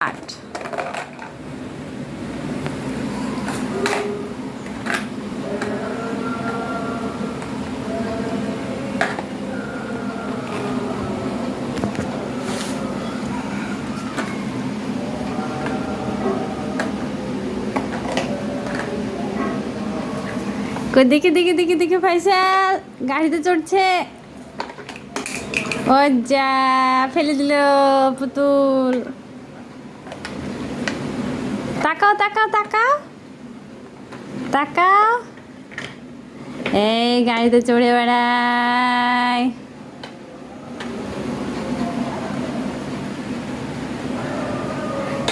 Start. দেখে দেখে দেখে দেখে ফাইসাল গাড়িতে চড়ছে। ও যা ফেলে দিল পুতুল। তাকাও তাকাও তাকাও তাকাও, এই গাড়িতে চড়ে বেড়ায়।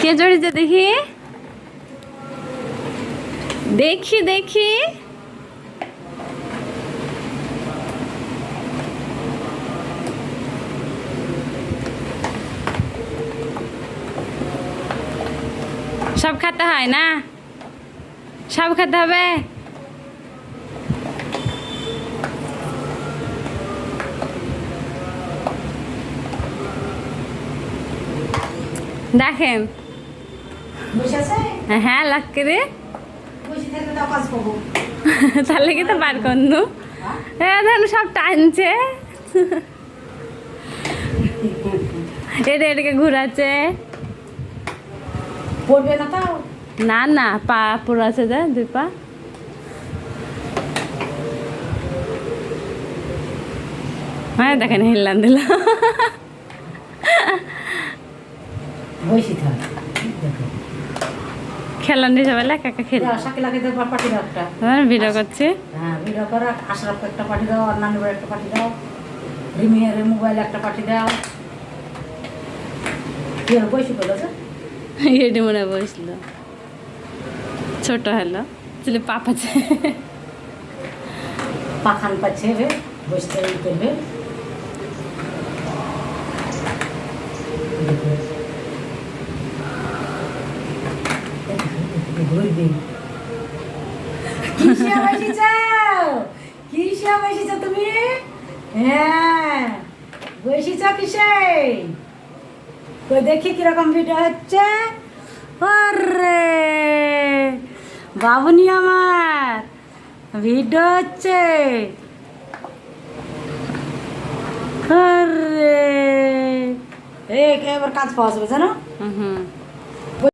কে চড়েছে দেখি দেখি দেখি। সব খেতে হয় না, সব খেতে হবে। দেখেন হ্যাঁ লাগকে রে, তাহলে কি তো বার করনু। হ্যাঁ দেখুন সব টানছে, এটা এটাকে ঘুরাচ্ছে। পড়বে না তাও? না না, পা পুরো আছে যা, দুই পা। হ্যাঁ দেখেন হিল্লান দিল। খেলান হিসাবে কাকা খেল ভিডিও করছি। হ্যাঁ ভিডিও করো। আশরাফকে একটা পাঠিয়ে দাও, আর নানুর একটা পাঠিয়ে দাও, রিমিয়ার মোবাইলে একটা পাঠিয়ে দাও। কি হলো বসে বলেছে? এটি মনে বসলো, ছোট হলো চলে পাপাছে, পাখান পাচ্ছে রে, বসতে করবে। ঘুরবি কিসে বসেছ? কিসে বসেছ তুমি? হ্যাঁ বসেছ কিসে? কই দেখি কিরকম ভিডিও হচ্ছে। আরে বাবুনি আমার ভিডিও হচ্ছে। আরে এবার কাজ পাওয়া যাবে জানো। হুম